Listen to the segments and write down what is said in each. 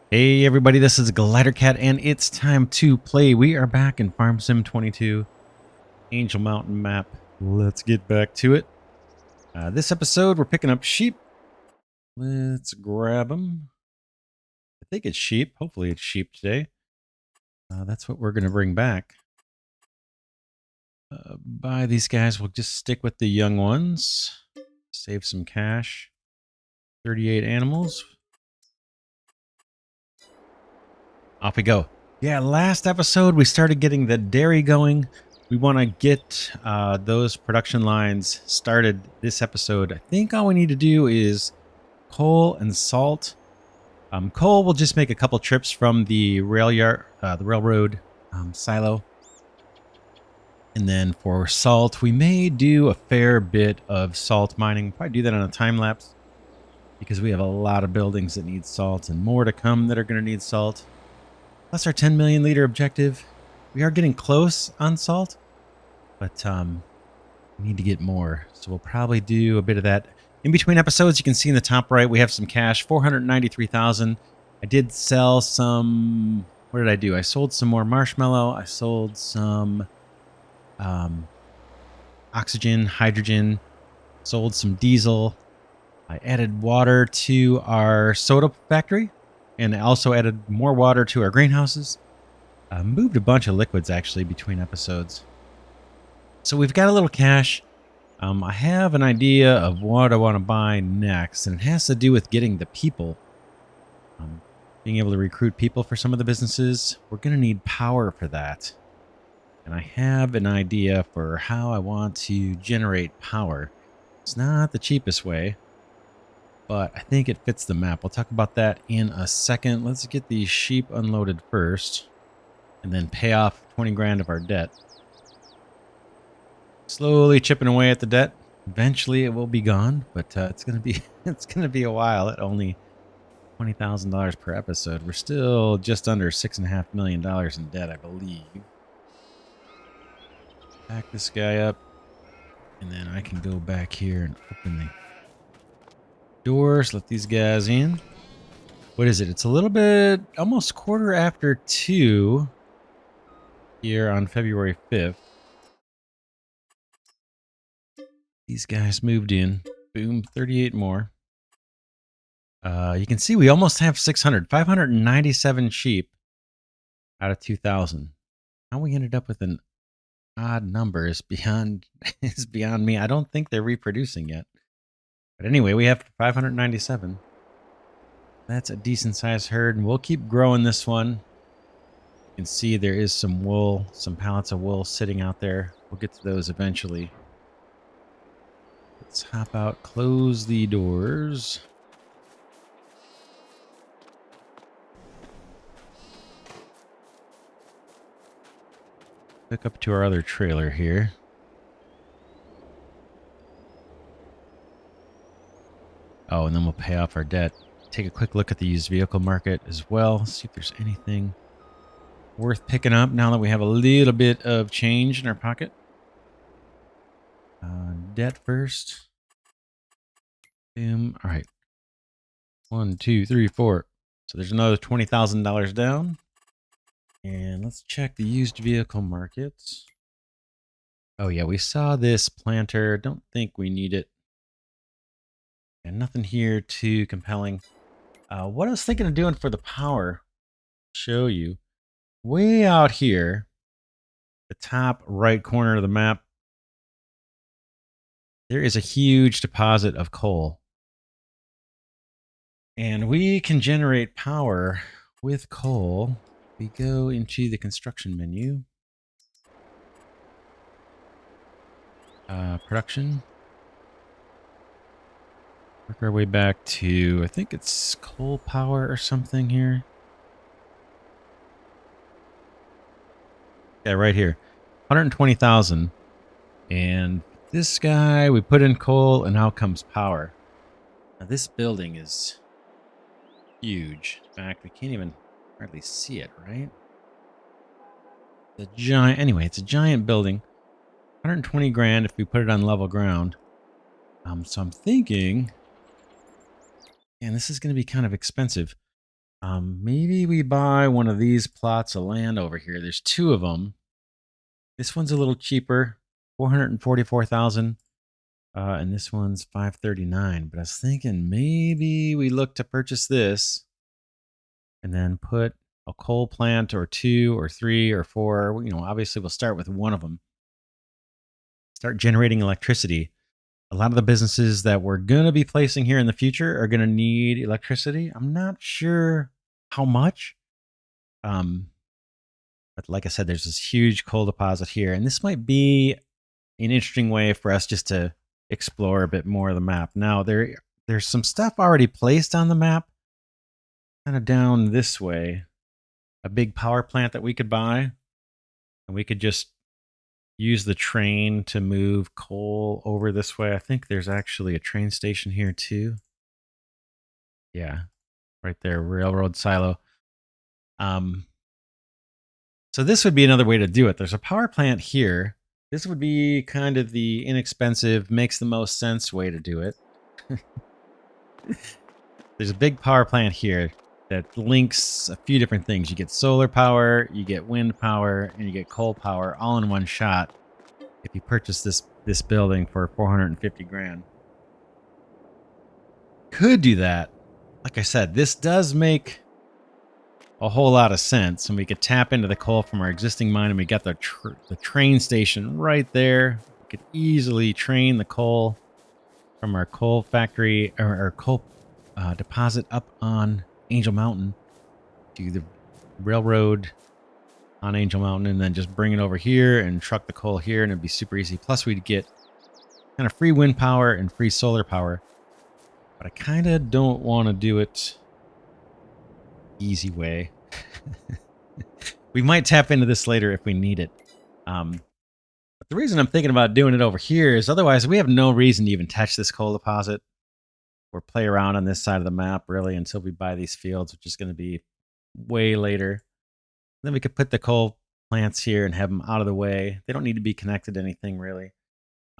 Hey everybody, this is Glidercat and it's time to play. We are back in Farm Sim 22, Angel Mountain map. Let's get back to it. This episode, we're picking up sheep. Let's grab them. I think it's sheep. Hopefully it's sheep today. That's what we're going to bring back. Buy these guys. We'll just stick with the young ones. Save some cash. 38 animals. Off we go. Yeah, last episode we started getting the dairy going. We want to get those production lines started this episode. I think all we need to do is coal and salt. Coal will just make a couple trips from the railroad silo. And then for salt, we may do a fair bit of salt mining. Probably do that on a time lapse because we have a lot of buildings that need salt and more to come that are going to need salt. Plus our 10 million liter objective. We are getting close on salt, but we need to get more. So we'll probably do a bit of that. In between episodes, you can see in the top right, we have some cash, 493,000. I did sell some, what did I do? I sold some more marshmallow. I sold some oxygen, hydrogen, sold some diesel. I added water to our soda factory. And I also added more water to our greenhouses. Moved a bunch of liquids, actually, between episodes. So we've got a little cash. I have an idea of what I want to buy next, and it has to do with getting the people. Being able to recruit people for some of the businesses. We're going to need power for that. And I have an idea for how I want to generate power. It's not the cheapest way, but I think it fits the map. We'll talk about that in a second. Let's get these sheep unloaded first and then pay off 20 grand of our debt. Slowly chipping away at the debt. Eventually it will be gone, but it's going to be a while at only $20,000 per episode. We're still just under $6.5 million in debt, I believe. Back this guy up, and then I can go back here and open the doors, let these guys in. What is it? It's a little bit, almost 2:15 here on February 5th. These guys moved in. Boom, 38 more. You can see we almost have 597 sheep out of 2,000. How we ended up with an odd number is beyond me. I don't think they're reproducing yet. But anyway, we have 597. That's a decent sized herd, and we'll keep growing this one. You can see there is some wool, some pallets of wool sitting out there. We'll get to those eventually. Let's hop out, close the doors. Hook up to our other trailer here. Oh, and then we'll pay off our debt. Take a quick look at the used vehicle market as well. See if there's anything worth picking up now that we have a little bit of change in our pocket. Debt first. Boom. All right. 1, 2, 3, 4. So there's another $20,000 down. And let's check the used vehicle markets. Oh yeah, we saw this planter. Don't think we need it. And nothing here too compelling. What I was thinking of doing for the power, show you. Way out here, the top right corner of the map, there is a huge deposit of coal. And we can generate power with coal. We go into the construction menu. Production. Work our way back to, I think it's coal power or something here. Yeah, right here. 120,000. And this guy, we put in coal and out comes power. Now this building is huge. In fact, we can't even hardly see it, right? Anyway, it's a giant building. 120 grand if we put it on level ground. So I'm thinking, and this is going to be kind of expensive. Maybe we buy one of these plots of land over here. There's two of them. This one's a little cheaper, 444,000. And this one's 539. But I was thinking maybe we look to purchase this and then put a coal plant or 2 or 3 or 4. You know, obviously we'll start with one of them. Start generating electricity. A lot of the businesses that we're going to be placing here in the future are going to need electricity. I'm not sure how much. But like I said, there's this huge coal deposit here. And this might be an interesting way for us just to explore a bit more of the map. Now, there's some stuff already placed on the map, kind of down this way. A big power plant that we could buy. And we could just use the train to move coal over this way. I think there's actually a train station here too. Yeah, right there, railroad silo. So this would be another way to do it. There's a power plant here. This would be kind of the inexpensive, makes the most sense way to do it. There's a big power plant here that links a few different things. You get solar power, you get wind power, and you get coal power all in one shot if you purchase this building for 450 grand. Could do that. Like I said, this does make a whole lot of sense, and we could tap into the coal from our existing mine, and we got the train station right there. We could easily train the coal from our coal factory or our coal deposit up on Angel Mountain to the railroad on Angel Mountain, and then just bring it over here and truck the coal here, and it'd be super easy. Plus, we'd get kind of free wind power and free solar power. But I kind of don't want to do it easy way. We might tap into this later if we need it. But the reason I'm thinking about doing it over here is otherwise we have no reason to even touch this coal deposit or play around on this side of the map really until we buy these fields, which is going to be way later. Then we could put the coal plants here and have them out of the way. They don't need to be connected to anything really.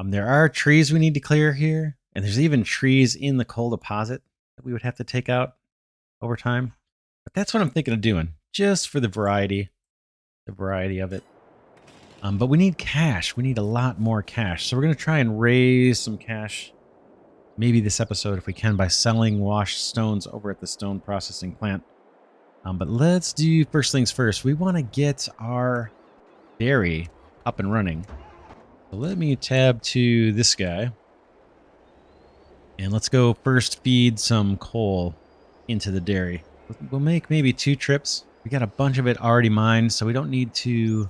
There are trees we need to clear here, and there's even trees in the coal deposit that we would have to take out over time. But that's what I'm thinking of doing, just for the variety of it. But we need cash. We need a lot more cash. So we're going to try and raise some cash, maybe this episode if we can, by selling washed stones over at the stone processing plant. But let's do first things first. We want to get our dairy up and running. So let me tab to this guy. And let's go first feed some coal into the dairy. We'll make maybe 2 trips. We got a bunch of it already mined, so we don't need to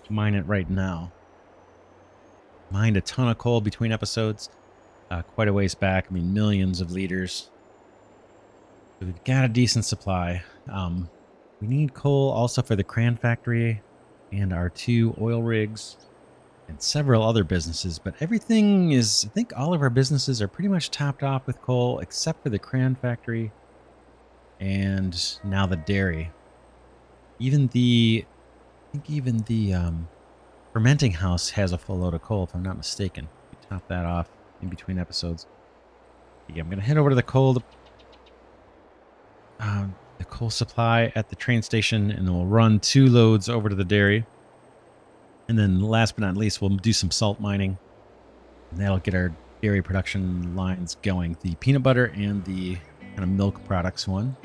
mine it right now. Mined a ton of coal between episodes. Quite a ways back. I mean, millions of liters. So we've got a decent supply. We need coal also for the Cran factory and our 2 oil rigs and several other businesses. But everything is, I think all of our businesses are pretty much topped off with coal except for the Cran factory and now the dairy. Even the fermenting house has a full load of coal, if I'm not mistaken. We top that off in between episodes. Yeah, I'm going to head over to the coal supply at the train station, and then we'll run 2 loads over to the dairy. And then last but not least, we'll do some salt mining. And that'll get our dairy production lines going. The peanut butter and the kind of milk products one.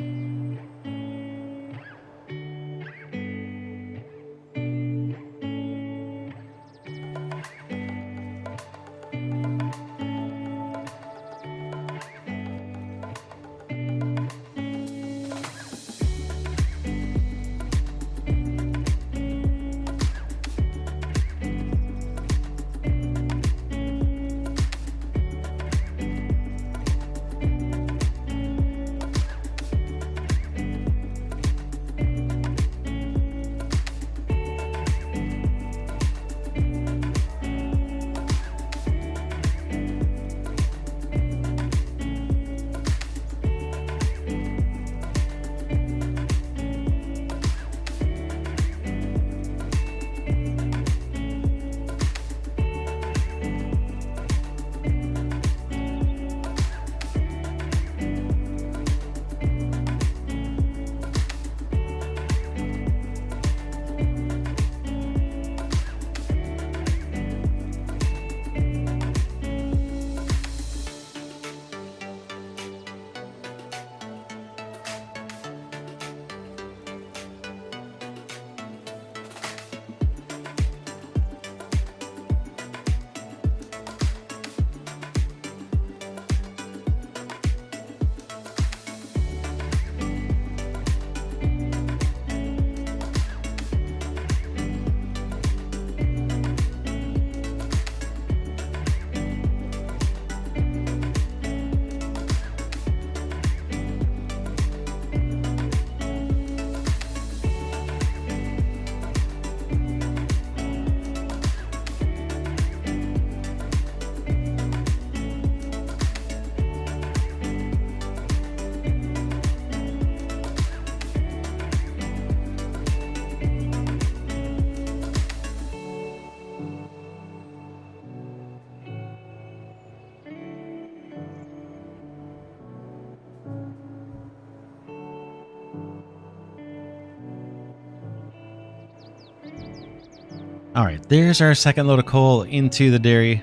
All right, there's our second load of coal into the dairy.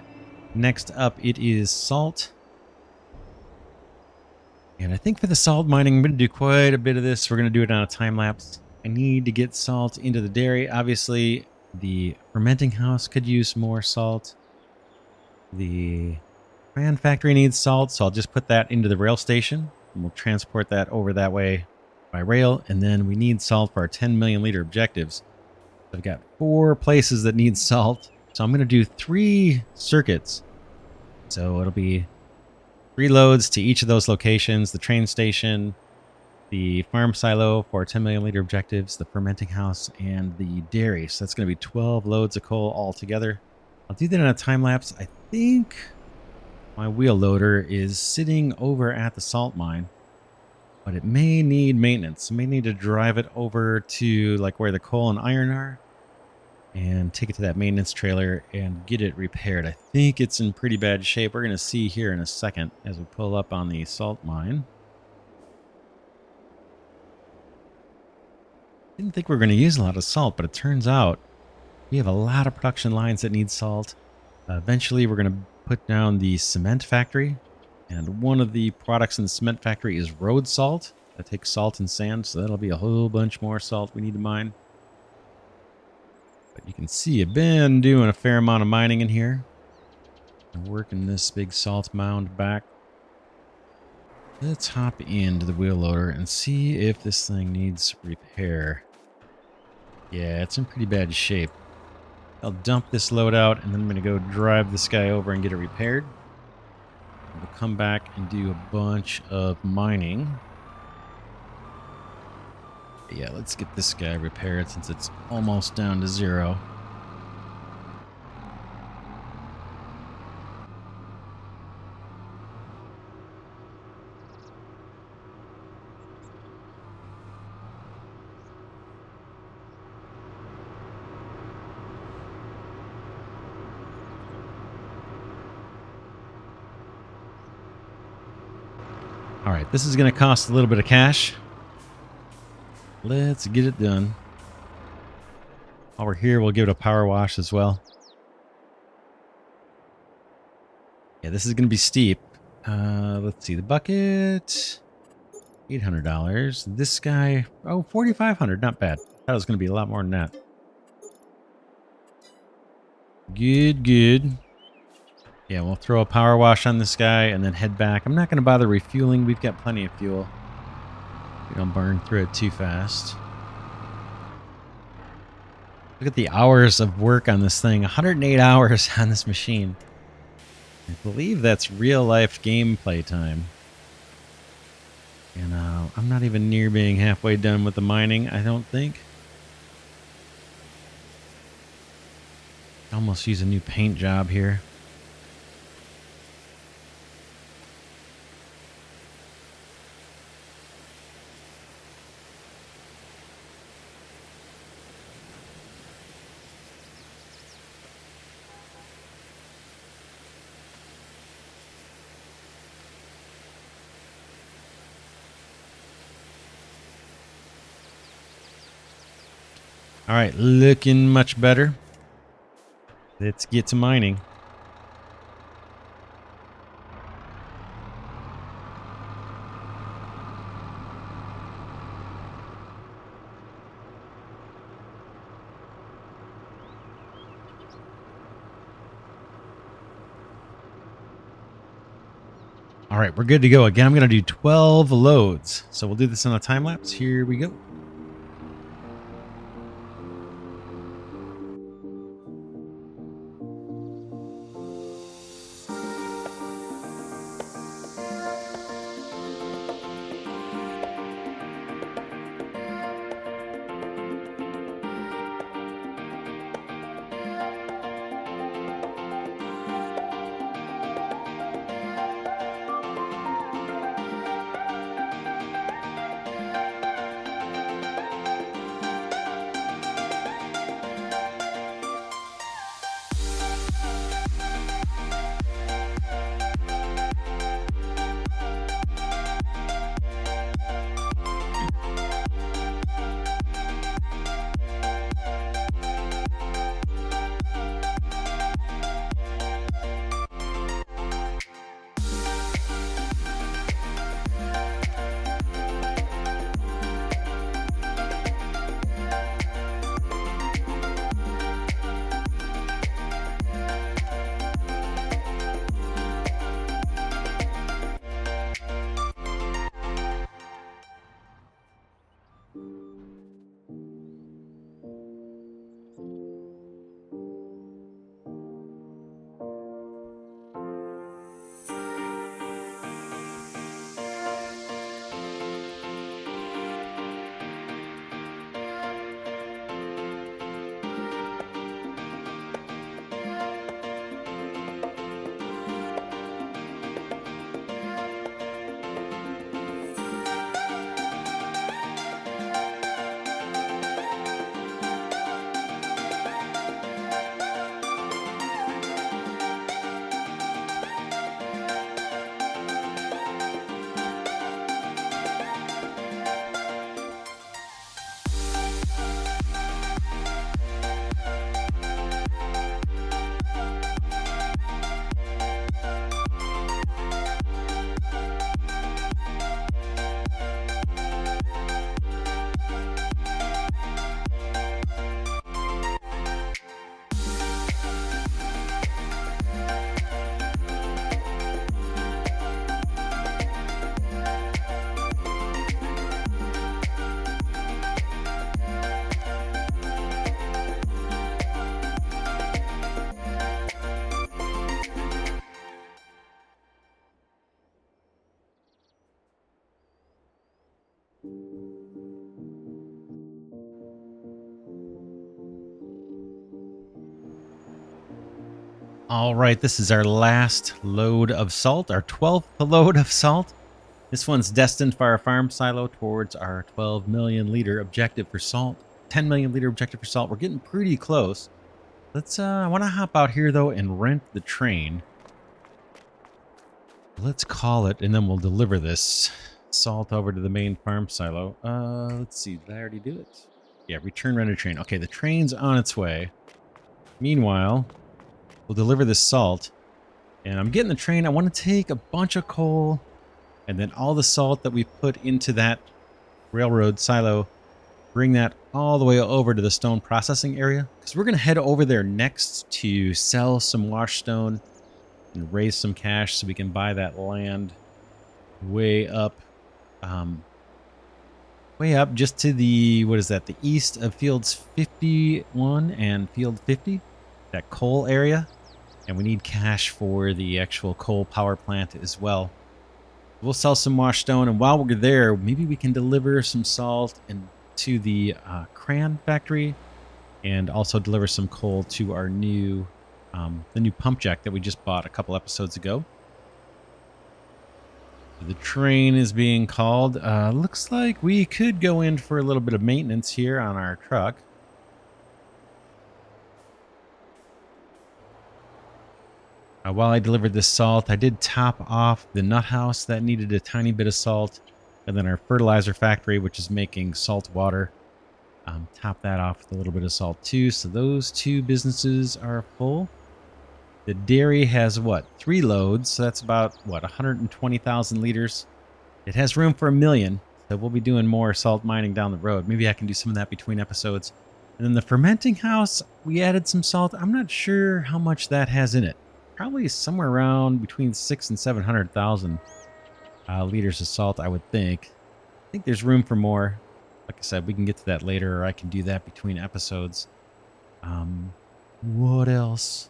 Next up, it is salt. And I think for the salt mining, I'm going to do quite a bit of this. We're going to do it on a time lapse. I need to get salt into the dairy. Obviously, the fermenting house could use more salt. The fan factory needs salt, so I'll just put that into the rail station. And we'll transport that over that way by rail. And then we need salt for our 10 million liter objectives. I've got 4 places that need salt. So I'm going to do 3 circuits. So it'll be 3 loads to each of those locations, the train station, the farm silo for 10 million liter objectives, the fermenting house, and the dairy. So that's going to be 12 loads of coal all together. I'll do that in a time lapse. I think my wheel loader is sitting over at the salt mine, but it may need maintenance. I may need to drive it over to like where the coal and iron are and take it to that maintenance trailer and get it repaired. I think it's in pretty bad shape. We're going to see here in a second as we pull up on the salt mine. Didn't think we were going to use a lot of salt, but it turns out we have a lot of production lines that need salt. Eventually, we're going to put down the cement factory, and one of the products in the cement factory is road salt. That takes salt and sand, so that'll be a whole bunch more salt we need to mine. But you can see I've been doing a fair amount of mining in here. I'm working this big salt mound back. Let's hop into the wheel loader and see if this thing needs repair. Yeah, it's in pretty bad shape. I'll dump this load out, and then I'm going to go drive this guy over and get it repaired. We'll come back and do a bunch of mining. Yeah, let's get this guy repaired since it's almost down to 0. All right, this is going to cost a little bit of cash. Let's get it done. While we're here, we'll give it a power wash as well. Yeah, this is going to be steep. Let's see, the bucket, $800. This guy, oh, $4,500, not bad. I thought it was going to be a lot more than that. Good, good. Yeah, we'll throw a power wash on this guy and then head back. I'm not going to bother refueling. We've got plenty of fuel. We don't burn through it too fast. Look at the hours of work on this thing. 108 hours on this machine. I believe that's real life gameplay time. And I'm not even near being halfway done with the mining, I don't think. Almost use a new paint job here. All right, looking much better. Let's get to mining. All right, we're good to go. Again, I'm going to do 12 loads. So we'll do this on a time lapse. Here we go. All right, this is our last load of salt, our 12th load of salt. This one's destined for our farm silo towards our 12 million liter objective for salt. 10 million liter objective for salt. We're getting pretty close. Let's I want to hop out here though and rent the train. Let's call it and then we'll deliver this salt over to the main farm silo. Let's see, did I already do it? Yeah, return rented train. Okay, the train's on its way. Meanwhile, we'll deliver this salt. And I'm getting the train. I want to take a bunch of coal and then all the salt that we put into that railroad silo, bring that all the way over to the stone processing area. Because we're going to head over there next to sell some wash stone and raise some cash so we can buy that land way up. Way up just to the, what is that? The east of fields 51 and field 50, that coal area. And we need cash for the actual coal power plant as well. We'll sell some wash stone, and while we're there, maybe we can deliver some salt and to the crayon factory, and also deliver some coal to our new, the new pump jack that we just bought a couple episodes ago. The train is being called. Looks like we could go in for a little bit of maintenance here on our truck. While I delivered this salt, I did top off the nut house that needed a tiny bit of salt, and then our fertilizer factory, which is making salt water. Top that off with a little bit of salt too. So those two businesses are full. The dairy has what, 3 loads? So that's about what, 120,000 liters. It has room for 1 million. So we'll be doing more salt mining down the road. Maybe I can do some of that between episodes. And then the fermenting house, we added some salt. I'm not sure how much that has in it. Probably somewhere around between 600,000 and 700,000 liters of salt, I would think. I think there's room for more. Like I said, we can get to that later, or I can do that between episodes. What else?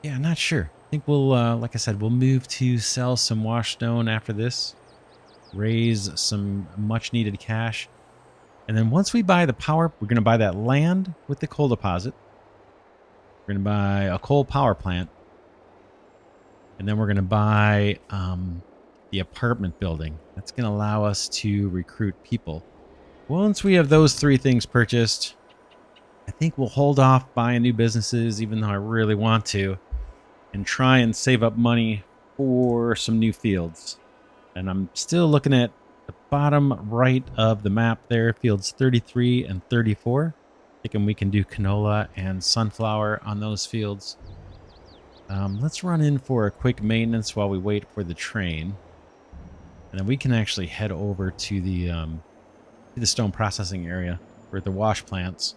Yeah, not sure. I think we'll, like I said, we'll move to sell some wash stone after this. Raise some much needed cash. And then once we buy the power, we're going to buy that land with the coal deposit. We're going to buy a coal power plant. And then we're going to buy the apartment building. That's going to allow us to recruit people. Once we have those 3 things purchased, I think we'll hold off buying new businesses, even though I really want to, and try and save up money for some new fields. And I'm still looking at the bottom right of the map there, fields 33 and 34. Thinking we can do canola and sunflower on those fields. Let's run in for a quick maintenance while we wait for the train. And then we can actually head over to the stone processing area for the wash plants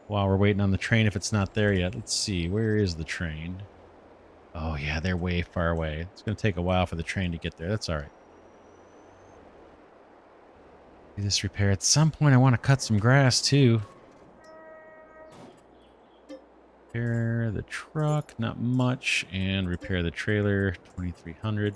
while we're waiting on the train if it's not there yet. Let's see, where is the train? Oh yeah, they're way far away. It's going to take a while for the train to get there. That's all right. Do this repair. At some point, I want to cut some grass too. Repair the truck, not much, and repair the trailer, 2,300.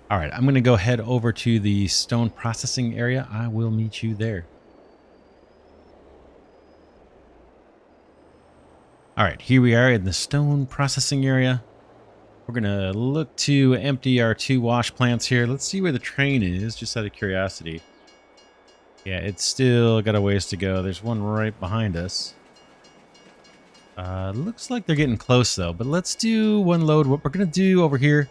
All right, I'm going to go head over to the stone processing area. I will meet you there. All right, here we are in the stone processing area. We're going to look to empty our 2 wash plants here. Let's see where the train is, just out of curiosity. Yeah, it's still got a ways to go. There's one right behind us. Looks like they're getting close, though. But let's do one load. What we're going to do over here,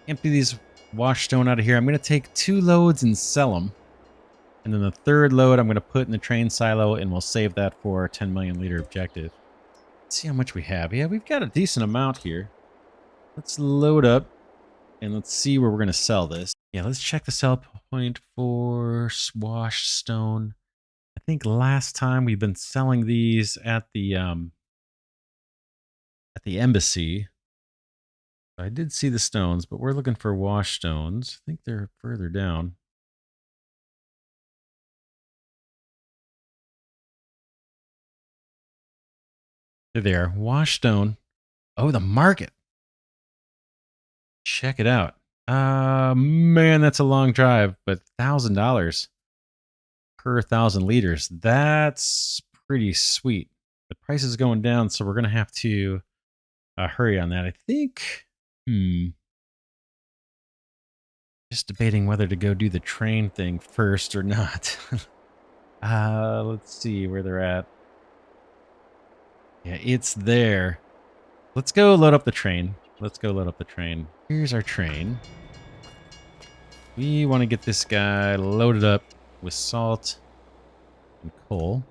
empty these wash stone out of here. I'm going to take 2 loads and sell them. And then the 3rd load I'm going to put in the train silo, and we'll save that for our 10 million liter objective. Let's see how much we have. Yeah, we've got a decent amount here. Let's load up, and let's see where we're going to sell this. Yeah, let's check the sell point for wash stone. I think last time we've been selling these at the embassy. I did see the stones, but we're looking for wash stones. I think they're further down. There they are. Wash stone. Oh, the market. Check it out. Man, that's a long drive, but $1,000 per 1,000 liters. That's pretty sweet. The price is going down, so we're gonna have to hurry on that. I think. Just debating whether to go do the train thing first or not. Let's see where they're at. Yeah, it's there. Let's go load up the train. Let's go load up the train. Here's our train. We want to get this guy loaded up with salt and coal.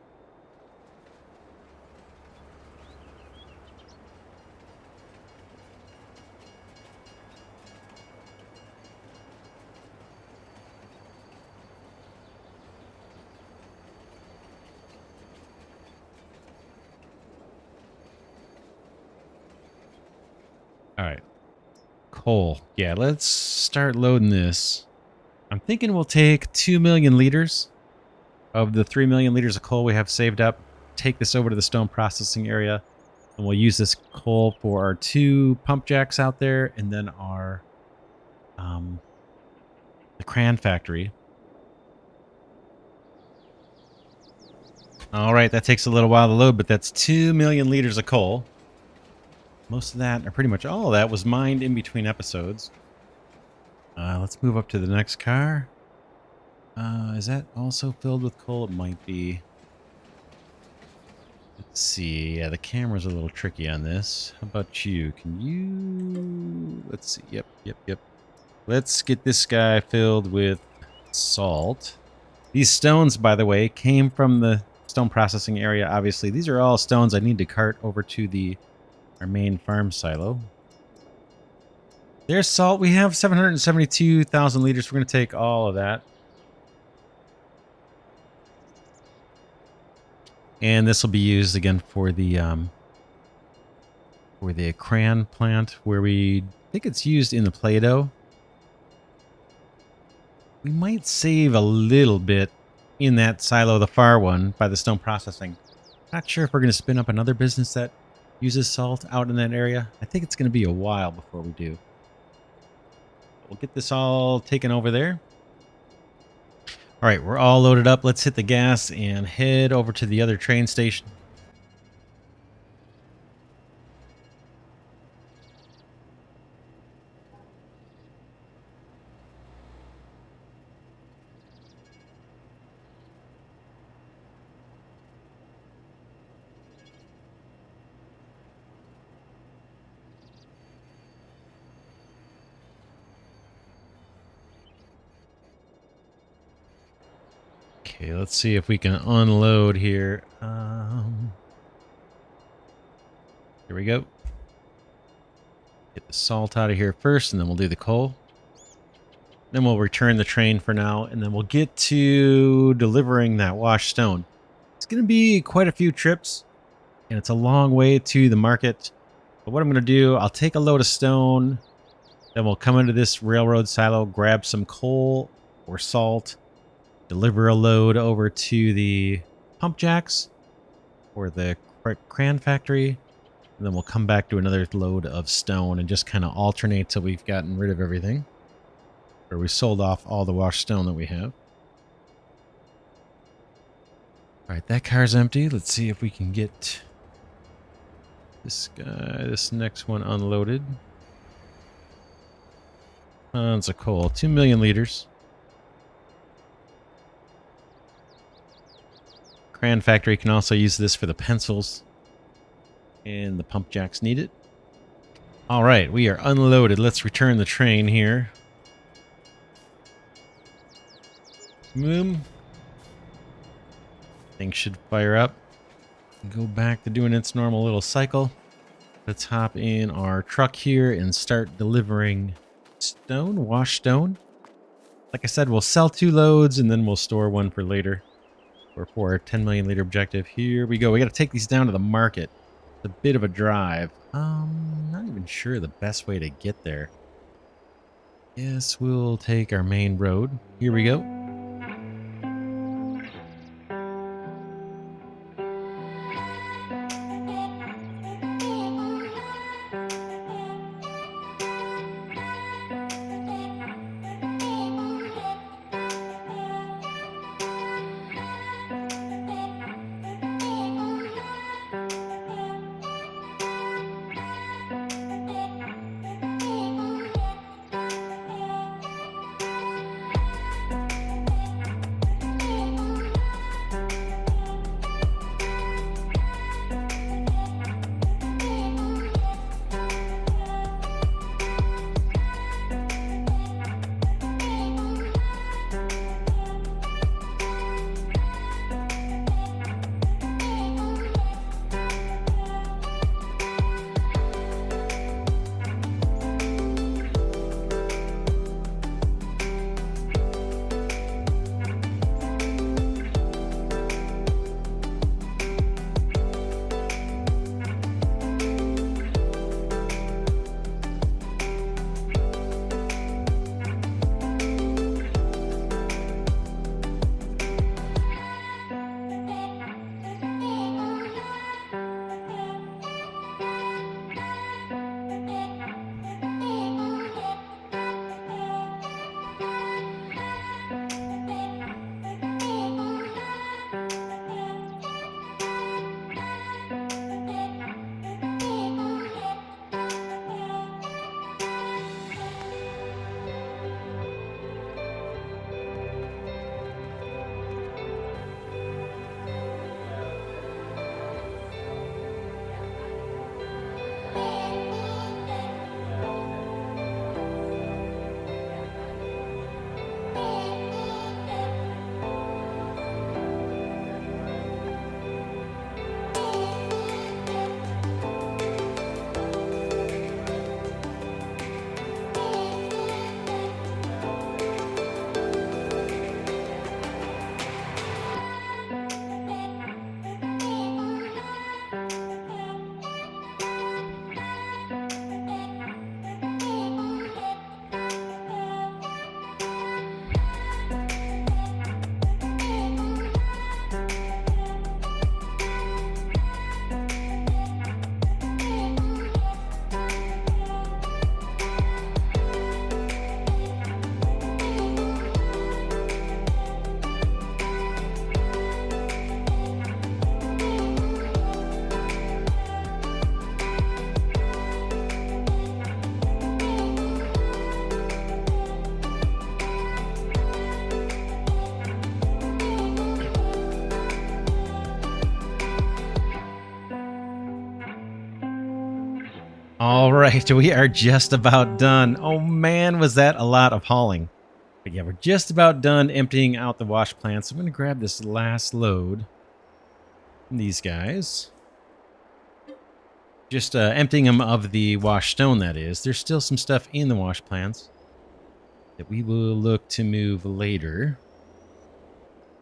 All right. Coal. Yeah, let's start loading this. I'm thinking we'll take 2 million liters of the 3 million liters of coal we have saved up. Take this over to the stone processing area. And we'll use this coal for our 2 pump jacks out there, and then our the cran factory. All right, that takes a little while to load, but that's 2 million liters of coal. Most of that, or pretty much all of that, was mined in between episodes. Let's move up to the next car. Is that also filled with coal? It might be. Let's see. Yeah, the camera's a little tricky on this. How about you? Can you... Let's see. Yep. Let's get this guy filled with salt. These stones, by the way, came from the stone processing area. Obviously, these are all stones I need to cart over to our main farm silo. There's salt. We have 772,000 liters. We're going to take all of that. And this will be used again for the cran plant, where we think it's used in the Play-Doh. We might save a little bit in that silo, the far one, by the stone processing. Not sure if we're going to spin up another business that uses salt out in that area. I think it's going to be a while before we do. We'll get this all taken over there. All right, we're all loaded up. Let's hit the gas and head over to the other train station. Okay, let's see if we can unload here. Here we go. Get the salt out of here first, and then we'll do the coal. Then we'll return the train for now, and then we'll get to delivering that washed stone. It's going to be quite a few trips, and it's a long way to the market. But what I'm going to do, I'll take a load of stone, then we'll come into this railroad silo, grab some coal or salt, deliver a load over to the pump jacks or the cran factory, and then we'll come back to another load of stone and just kind of alternate till we've gotten rid of everything, or we sold off all the washed stone that we have. All right, that car's empty. Let's see if we can get this guy, this next one, unloaded. Tons of coal, 2 million liters. Cran factory can also use this for the pencils, and the pump jacks need it. All right, we are unloaded. Let's return the train here. Boom. Things should fire up. Go back to doing its normal little cycle. Let's hop in our truck here and start delivering stone, wash stone. Like I said, we'll sell 2 loads and then we'll store one for later. Or for our 10 million liter objective. Here we go. We got to take these down to the market. It's a bit of a drive. Not even sure the best way to get there. Yes, we'll take our main road. Here we go. All right, we are just about done. Oh man, was that a lot of hauling. But yeah, we're just about done emptying out the wash plants. I'm going to grab this last load from these guys. Just emptying them of the wash stone, that is. There's still some stuff in the wash plants that we will look to move later.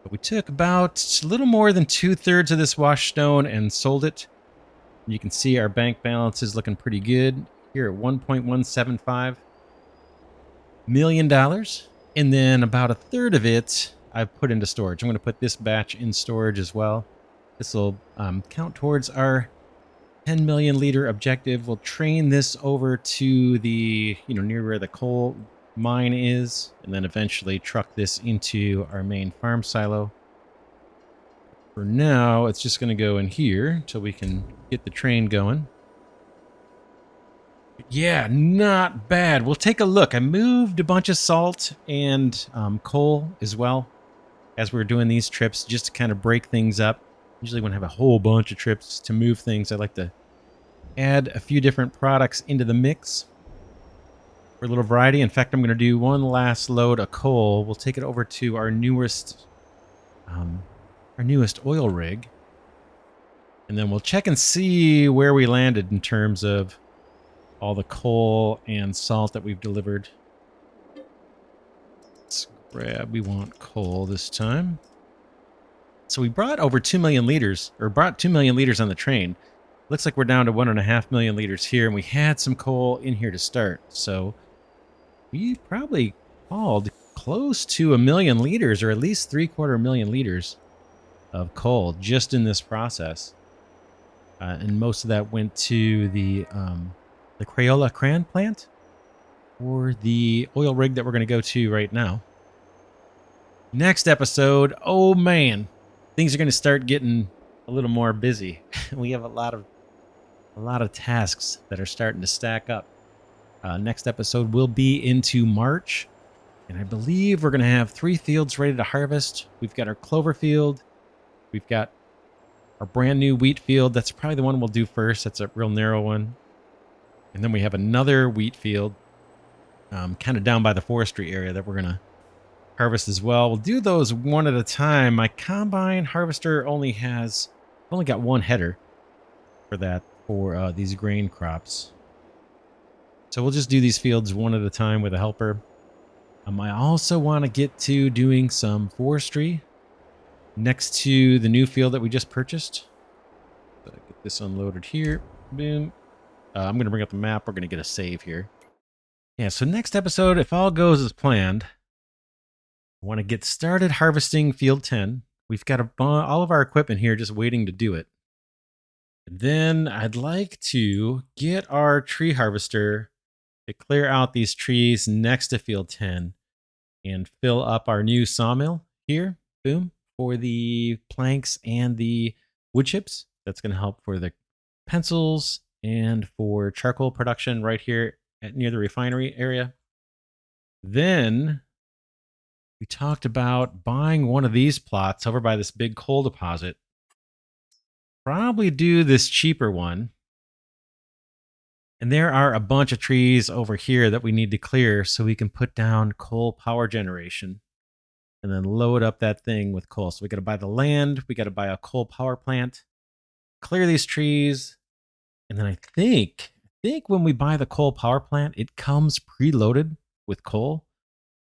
But we took about a little more than 2/3 of this wash stone and sold it. You can see our bank balance is looking pretty good here at $1.175 million. And then about 1/3 of it I've put into storage. I'm going to put this batch in storage as well. This will count towards our 10 million liter objective. We'll train this over to the, near where the coal mine is, and then eventually truck this into our main farm silo. For now, it's just going to go in here until we can get the train going. Yeah, not bad. We'll take a look. I moved a bunch of salt and coal as well as we're doing these trips, just to kind of break things up. Usually when I have a whole bunch of trips to move things, I like to add a few different products into the mix for a little variety. In fact, I'm going to do one last load of coal. We'll take it over to our newest oil rig, and then we'll check and see where we landed in terms of all the coal and salt that we've delivered. Let's grab, we want coal this time. So we brought over 2 million liters, or brought 2 million liters on the train. Looks like we're down to 1.5 million liters here, and we had some coal in here to start. So we probably hauled close to 1 million liters, or at least 3/4 million liters of coal just in this process. And most of that went to the Crayola Crayon plant, or the oil rig that we're going to go to right now. Next episode, oh man, things are going to start getting a little more busy. We have a lot of tasks that are starting to stack up. Next episode will be into March, and I believe we're going to have 3 fields ready to harvest. We've got our clover field. We've got our brand new wheat field. That's probably the one we'll do first. That's a real narrow one. And then we have another wheat field kind of down by the forestry area that we're going to harvest as well. We'll do those one at a time. My combine harvester only got 1 header for that, for these grain crops. So we'll just do these fields one at a time with a helper. I also want to get to doing some forestry next to the new field that we just purchased. So get this unloaded here. Boom. I'm going to bring up the map. We're going to get a save here. Yeah, so next episode, if all goes as planned, I want to get started harvesting field 10. We've got all of our equipment here just waiting to do it. And then I'd like to get our tree harvester to clear out these trees next to field 10 and fill up our new sawmill here. Boom. For the planks and the wood chips. That's going to help for the pencils and for charcoal production right here near the refinery area. Then we talked about buying one of these plots over by this big coal deposit. Probably do this cheaper one. And there are a bunch of trees over here that we need to clear so we can put down coal power generation and then load up that thing with coal. So we got to buy the land, we got to buy a coal power plant, clear these trees, and then I think when we buy the coal power plant, it comes preloaded with coal.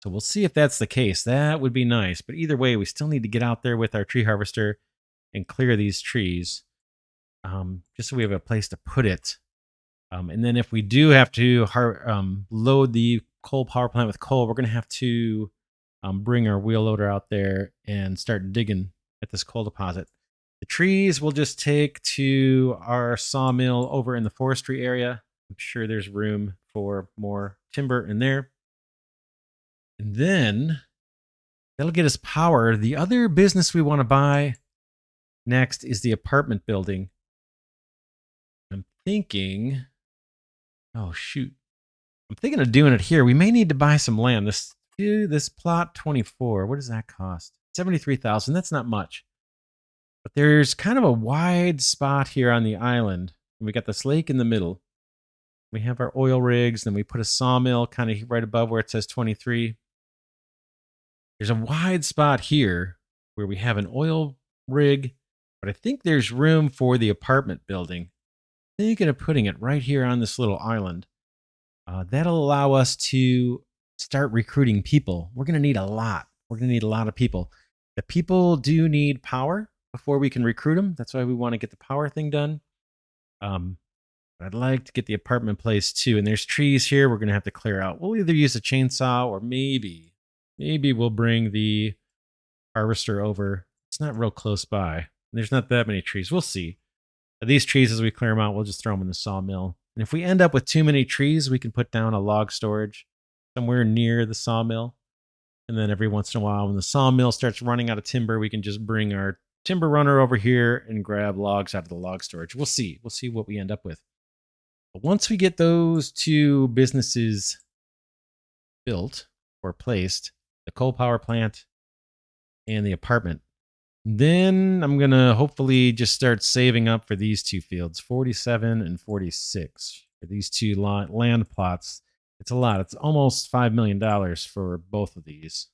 So we'll see if that's the case. That would be nice. But either way, we still need to get out there with our tree harvester and clear these trees, just so we have a place to put it. And then if we do have to load the coal power plant with coal, we're going to have to bring our wheel loader out there and start digging at this coal deposit. The trees we'll just take to our sawmill over in the forestry area. I'm sure there's room for more timber in there. And then that'll get us power. The other business we want to buy next is the apartment building. I'm thinking, oh shoot, I'm thinking of doing it here. We may need to buy some land. This plot 24, what does that cost? 73,000. That's not much. But there's kind of a wide spot here on the island. And we got this lake in the middle. We have our oil rigs. Then we put a sawmill kind of right above where it says 23. There's a wide spot here where we have an oil rig, but I think there's room for the apartment building. Thinking of putting it right here on this little island. That'll allow us to start recruiting people. We're going to need a lot. We're going to need a lot of people. The people do need power before we can recruit them. That's why we want to get the power thing done. But I'd like to get the apartment place too. And there's trees here we're going to have to clear out. We'll either use a chainsaw or maybe we'll bring the harvester over. It's not real close by. There's not that many trees. We'll see. But these trees, as we clear them out, we'll just throw them in the sawmill. And if we end up with too many trees, we can put down a log storage somewhere near the sawmill. And then every once in a while, when the sawmill starts running out of timber, we can just bring our timber runner over here and grab logs out of the log storage. We'll see. We'll see what we end up with. But once we get those two businesses built or placed, the coal power plant and the apartment, then I'm going to hopefully just start saving up for these two fields, 47 and 46, for these two land plots. It's a lot. It's almost $5 million for both of these.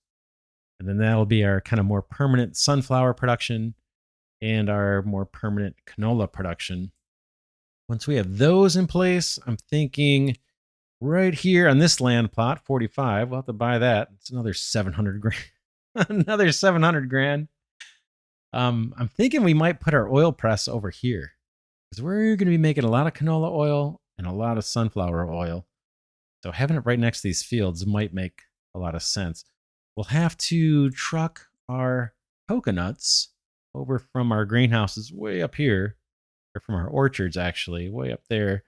And then that'll be our kind of more permanent sunflower production and our more permanent canola production. Once we have those in place, I'm thinking right here on this land plot, 45, we'll have to buy that. It's another 700 grand. Another 700 grand. I'm thinking we might put our oil press over here because we're going to be making a lot of canola oil and a lot of sunflower oil. So having it right next to these fields might make a lot of sense. We'll have to truck our coconuts over from our greenhouses way up here, or from our orchards actually, way up there,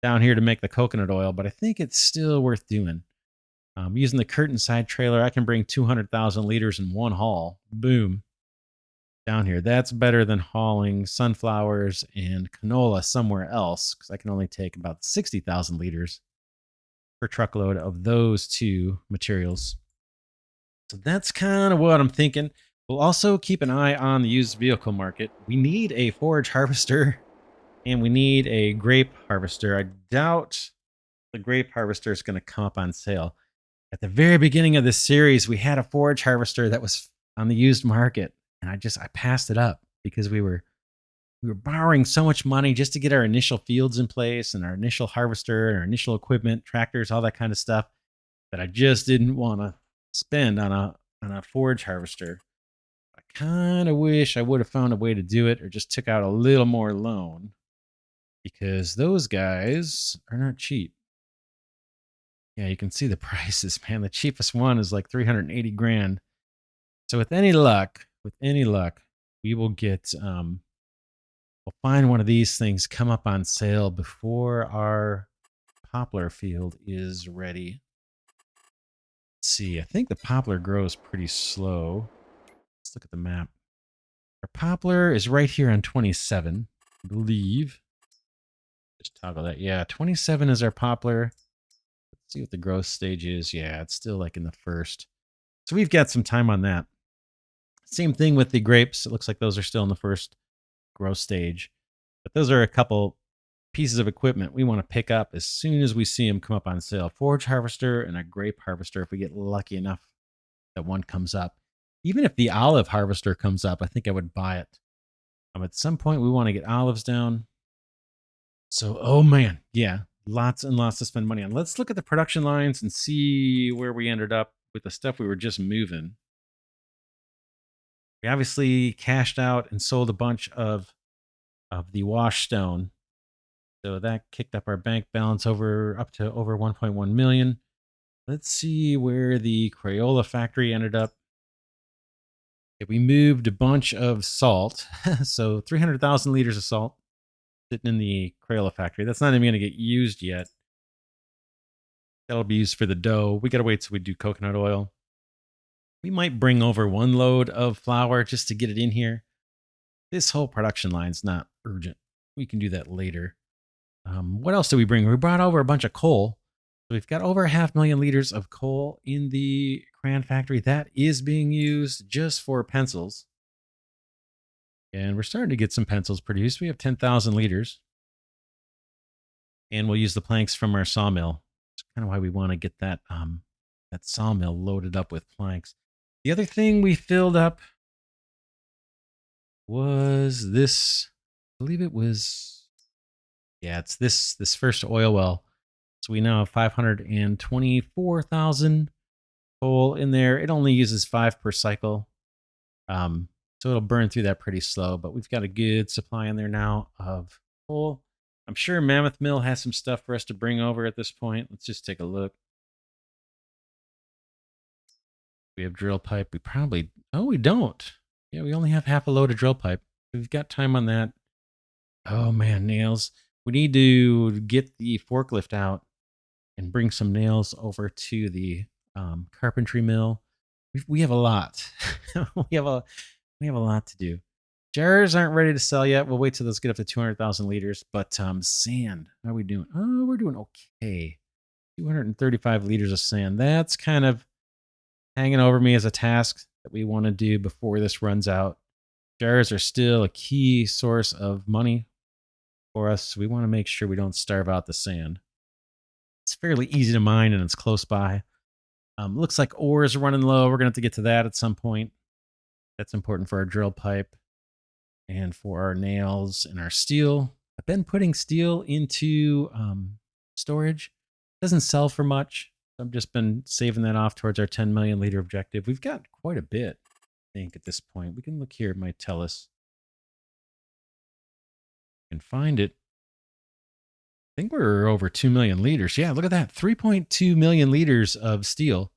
down here to make the coconut oil. But I think it's still worth doing. Using the curtain side trailer, I can bring 200,000 liters in one haul. Boom. Down here. That's better than hauling sunflowers and canola somewhere else because I can only take about 60,000 liters per truckload of those two materials. So that's kind of what I'm thinking. We'll also keep an eye on the used vehicle market. We need a forage harvester and we need a grape harvester. I doubt the grape harvester is going to come up on sale. At the very beginning of this series, we had a forage harvester that was on the used market. And I passed it up because we were borrowing so much money just to get our initial fields in place and our initial harvester and our initial equipment, tractors, all that kind of stuff, that I just didn't want to spend on a forage harvester. I kind of wish I would have found a way to do it or just took out a little more loan because those guys are not cheap. Yeah, you can see the prices, man. The cheapest one is like 380 grand. So with any luck, we will get, we'll find one of these things come up on sale before our poplar field is ready. Let's see, I think the poplar grows pretty slow. Let's look at the map. Our poplar is right here on 27, I believe. Just toggle that. Yeah, 27 is our poplar. Let's see what the growth stage is. Yeah, it's still like in the first. So we've got some time on that. Same thing with the grapes. It looks like those are still in the first growth stage. But those are a couple pieces of equipment we want to pick up as soon as we see them come up on sale. Forage harvester and a grape harvester if we get lucky enough that one comes up. Even if the olive harvester comes up, I think I would buy it. At some point, we want to get olives down. So, oh man, yeah, lots and lots to spend money on. Let's look at the production lines and see where we ended up with the stuff we were just moving. We obviously cashed out and sold a bunch of the wash stone. So that kicked up our bank balance up to over 1.1 million. Let's see where the Crayola factory ended up. We moved a bunch of salt. So 300,000 liters of salt sitting in the Crayola factory. That's not even going to get used yet. That'll be used for the dough. We got to wait till we do coconut oil. We might bring over one load of flour just to get it in here. This whole production line's not urgent. We can do that later. What else did we bring? We brought over a bunch of coal. So we've got over 500,000 liters of coal in the crayon factory. That is being used just for pencils. And we're starting to get some pencils produced. We have 10,000 liters. And we'll use the planks from our sawmill. That's kind of why we want to get that that sawmill loaded up with planks. The other thing we filled up was this. I believe it was, yeah, it's this first oil well. So we now have 524,000 coal in there. It only uses 5 per cycle. So it'll burn through that pretty slow, but we've got a good supply in there now of coal. I'm sure Mammoth Mill has some stuff for us to bring over at this point. Let's just take a look. We have drill pipe. We probably, oh, we don't. Yeah, we only have half a load of drill pipe. We've got time on that. Oh man, nails. We need to get the forklift out and bring some nails over to the carpentry mill. We have a lot. we have a lot to do. Jars aren't ready to sell yet. We'll wait till those get up to 200,000 liters. But sand, how are we doing? Oh, we're doing okay. 235 liters of sand. That's kind of hanging over me as a task that we want to do before this runs out. Jars are still a key source of money for us. So we want to make sure we don't starve out the sand. It's fairly easy to mine and it's close by. Looks like ore is running low. We're going to have to get to that at some point. That's important for our drill pipe and for our nails and our steel. I've been putting steel into storage. Doesn't sell for much. I've just been saving that off towards our 10 million liter objective. We've got quite a bit, I think, at this point. We can look here. It might tell us. We can find it. I think we're over 2 million liters. Yeah, look at that. 3.2 million liters of steel.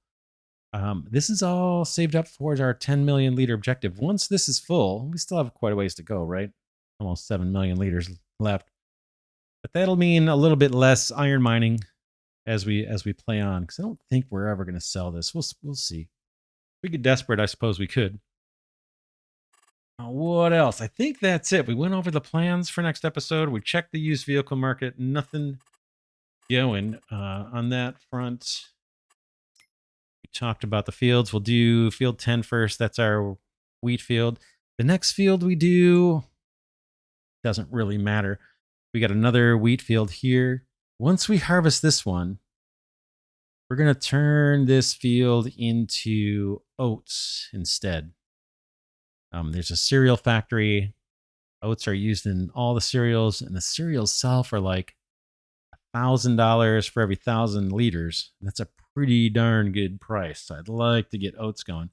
This is all saved up towards our 10 million liter objective. Once this is full, we still have quite a ways to go, right? Almost 7 million liters left. But that'll mean a little bit less iron mining as we play on, because I don't think we're ever going to sell this. We'll see. If we get desperate, I suppose we could. What else? I think that's it. We went over the plans for next episode. We checked the used vehicle market. Nothing going on that front. We talked about the fields. We'll do field 10 first. That's our wheat field. The next field we do doesn't really matter. We got another wheat field here. Once we harvest this one, we're going to turn this field into oats instead. There's a cereal factory. Oats are used in all the cereals, and the cereals sell for like $1,000 for every 1,000 liters. That's a pretty darn good price. I'd like to get oats going.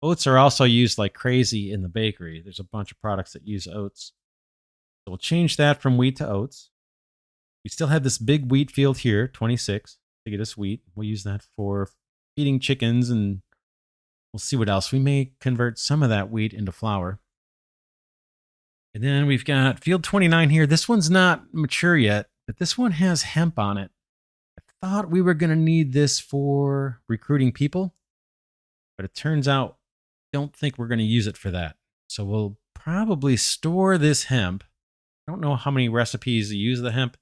Oats are also used like crazy in the bakery. There's a bunch of products that use oats. So we'll change that from wheat to oats. We still have this big wheat field here, 26, to get us wheat. We'll use that for feeding chickens, and we'll see what else. We may convert some of that wheat into flour. And then we've got field 29 here. This one's not mature yet, but this one has hemp on it. I thought we were going to need this for recruiting people, but it turns out I don't think we're going to use it for that. So we'll probably store this hemp. I don't know how many recipes use the hemp.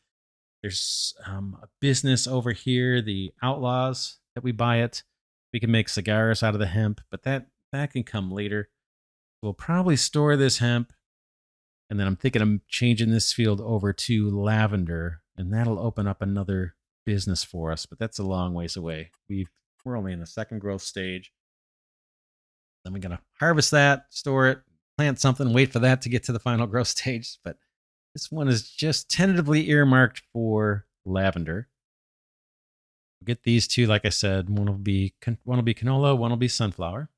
There's a business over here, the Outlaws, that we buy it. We can make cigars out of the hemp, but that can come later. We'll probably store this hemp, and then I'm thinking of changing this field over to lavender, and that'll open up another business for us, but that's a long ways away. We're only in the second growth stage. Then we're going to harvest that, store it, plant something, wait for that to get to the final growth stage. But this one is just tentatively earmarked for lavender. We'll get these two, like I said. One will be canola, one will be sunflower.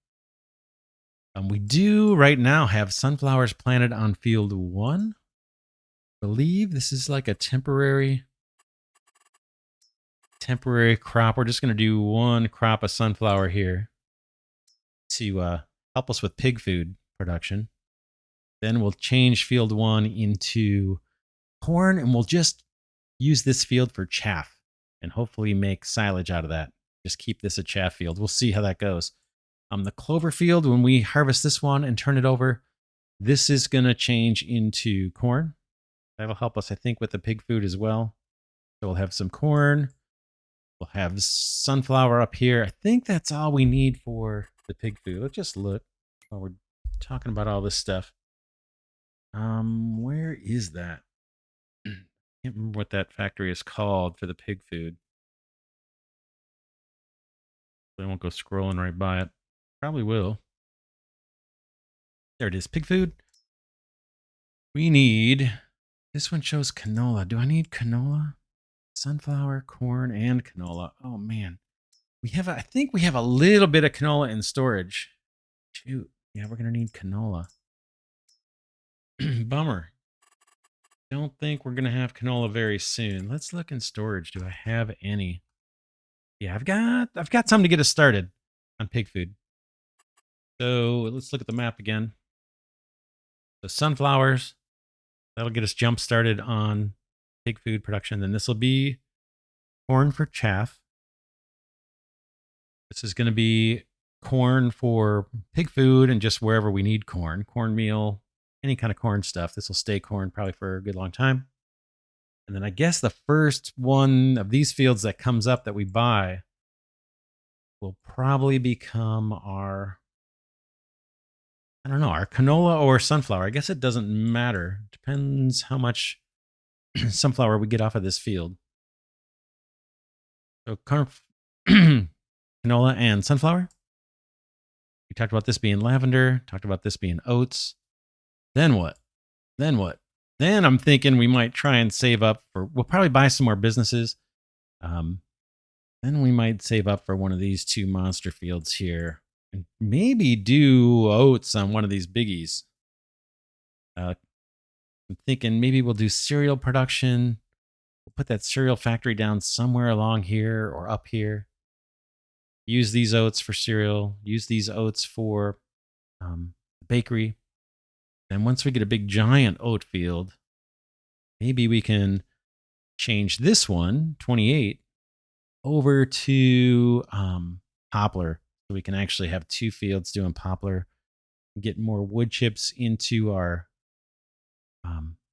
We do right now have sunflowers planted on field 1. I believe this is like a temporary crop. We're just going to do one crop of sunflower here to help us with pig food production. Then we'll change field 1 into corn, and we'll just use this field for chaff and hopefully make silage out of that. Just keep this a chaff field. We'll see how that goes. The clover field, when we harvest this one and turn it over, this is going to change into corn. That'll help us, I think, with the pig food as well. So we'll have some corn. We'll have sunflower up here. I think that's all we need for the pig food. Let's just look while we're talking about all this stuff. Where is that? I Can't remember what that factory is called for the pig food. I won't go scrolling right by it. Probably will. There it is. Pig food. We need. This one shows canola. Do I need canola? Sunflower, corn, and canola. Oh man. I think we have a little bit of canola in storage. Shoot. Yeah, we're gonna need canola. Bummer. Don't think we're gonna have canola very soon. Let's look in storage. Do I have any? Yeah, I've got some to get us started on pig food. So let's look at the map again. So sunflowers, that'll get us jump started on pig food production. Then this will be corn for chaff. This is going to be corn for pig food and just wherever we need corn, cornmeal, any kind of corn stuff. This will stay corn probably for a good long time. And then I guess the first one of these fields that comes up that we buy will probably become our, I don't know, our canola or sunflower. I guess it doesn't matter. Depends how much sunflower we get off of this field. So canola and sunflower. We talked about this being lavender, talked about this being oats. Then what? Then I'm thinking we might try and save up for, we'll probably buy some more businesses. Then we might save up for one of these two monster fields here and maybe do oats on one of these biggies. I'm thinking maybe we'll do cereal production. We'll put that cereal factory down somewhere along here or up here. Use these oats for cereal. Use these oats for bakery. And once we get a big giant oat field, maybe we can change this one, 28, over to poplar. So we can actually have two fields doing poplar. Get more wood chips into our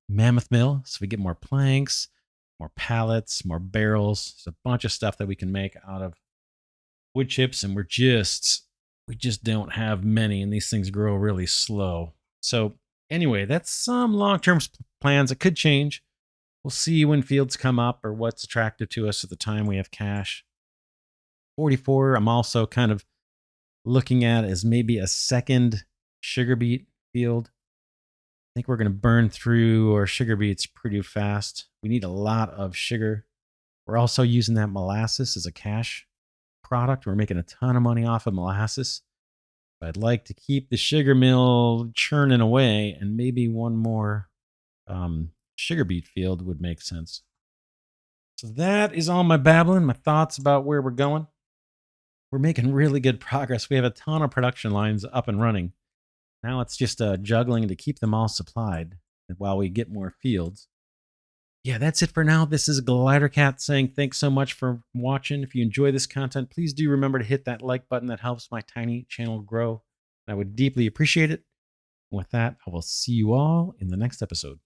mammoth mill. So we get more planks, more pallets, more barrels. There's a bunch of stuff that we can make out of wood chips. And we just don't have many. And these things grow really slow. So anyway, that's some long-term plans. It could change. We'll see when fields come up or what's attractive to us at the time we have cash. 44, I'm also kind of looking at as maybe a second sugar beet field. I think we're going to burn through our sugar beets pretty fast. We need a lot of sugar. We're also using that molasses as a cash product. We're making a ton of money off of molasses. I'd like to keep the sugar mill churning away, and maybe one more sugar beet field would make sense. So that is all my babbling, my thoughts about where we're going. We're making really good progress. We have a ton of production lines up and running. Now it's just juggling to keep them all supplied while we get more fields. Yeah, that's it for now. This is Glidercat saying thanks so much for watching. If you enjoy this content, please do remember to hit that like button. That helps my tiny channel grow. I would deeply appreciate it. With that, I will see you all in the next episode.